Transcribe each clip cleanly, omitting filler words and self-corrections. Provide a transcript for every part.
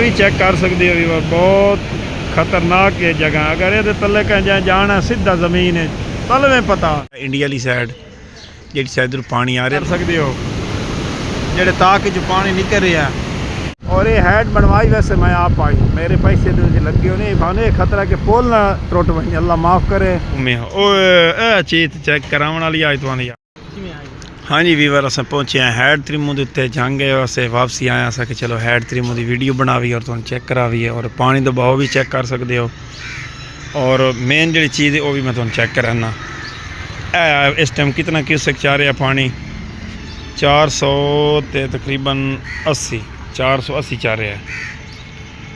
भी चेक कर सकते हो वीवर, बहुत खतरनाक है जगह। अगर ये तले कहीं जाना सीधा जमीन है तल में पता। इंडिया वाली साइड जी साइड पानी आ रहा सकते हो, जेडे ताक जो पानी निकल रहा है। और ये हैड बनवाई वैसे मैं आप आई, मेरे पैसे लगे हो नहीं भाने खतरा के पोल ना टुट वही, अल्लाह माफ़ करे। चीज चेक कराने वाली आई तो। हाँ जी वीवर, अस पहुँचे हैं हैड त्रिमू के उत्ते जंग है, अस वापसी आए अस कि चलो हैड त्रिमू की वीडियो बनावी और तुम चेक करावी है, और पानी का बहाव भी चेक कर सकते हो। और मेन जी चीज़ है वो भी मैं तुम चेक कराना। इस टाइम कितना क्यूसेक चाह रहा पानी, 400 ते तकरीबन 80, 480 चाह रहा है।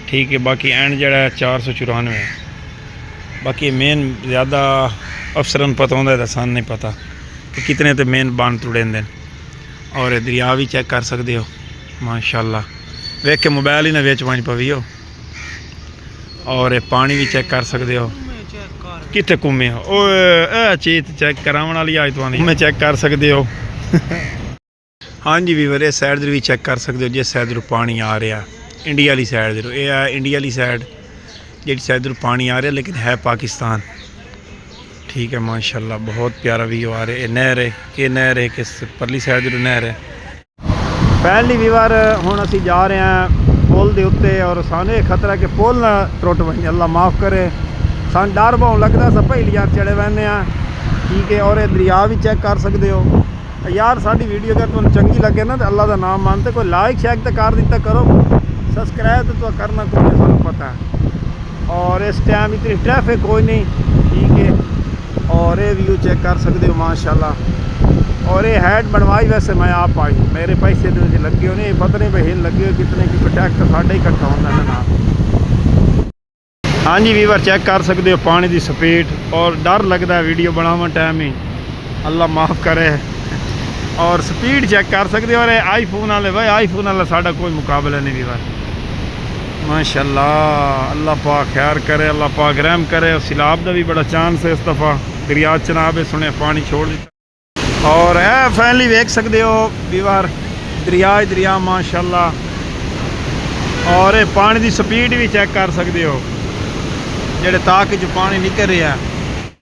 ठीक है, बाकी एंड जड़ा 494 है। बाकी मेन ज़्यादा अफसरन पता होंगे तो सन नहीं पता कि कितने तो मेन बांध तुड़ेंदे। और दरिया भी चेक कर सकते हो माशाल्लाह, वेख के मोबाइल ही ना बेच पाँच पवी हो। और पानी भी चेक कर सकते हो, कितने घूमे हो चीज चेक कराने वाली आई तो मैं चेक कर सकते हो। हाँ जी वीवर, इस साइड भी चेक कर सकते हो जिस साइड पानी आ रहा इंडिया वाली साइड। ये है इंडिया वाली साइड जी साइड पानी आ रहा लेकिन है पाकिस्तान। ठीक है माशाल्लाह, बहुत प्यारा व्यू आ रहा है। नहर है कि नहर है किस परली साइड नहर है। पहली वीवर हुण असी जा रहे हैं पुल के उत्ते, और सानू खतरा कि पुल ना टुट वही, अल्लाह माफ़ करे। सन डर बहुत लगता सा पहली यार चढ़े बहने। ठीक है, और ये दरिया भी चेक कर सकते हो यार। साड़ी वीडियो अगर तुम चंगी लगे ना तो अल्लाह का नाम मानते कोई लाइक शेक तो कर दिता करो, सब्सक्राइब तो करना कोई नहीं, सानू पता है। और इस टाइम इतनी ट्रैफिक कोई नहीं। ठीक है, और ये व्यू चेक कर सकते हो माशाल्लाह। और ये हैड बनवाई वैसे मैं आप आई, मेरे पैसे लगे हो नहीं, पता नहीं भाई हिल लगे हो कितने की टैक्स साढ़े इकट्ठा होता है ना। हाँ जी वीवर, चेक कर सकते हो पानी की स्पीड, और डर लगता है वीडियो बनावा टाइम ही, अल्लाह माफ़ करे। और स्पीड चेक कर सकते हो। और आईफोन वाले भाई, आईफोन वाला साढ़ा कोई मुकाबला नहीं वीवर माशाल्लाह। अल्लाह पाक खैर करे, अल्लाह पाक रहम करे। और सैलाब का भी बड़ा चांस है इस दफ़ा, दरिया चनाब है सुने पानी छोड़ दिता। और फैनली वेख सकते हो वीवर, दरिया माशाल्लाह। और पानी की स्पीड भी चेक कर सकते हो, जेडे ताक जो पानी निकल रहा है।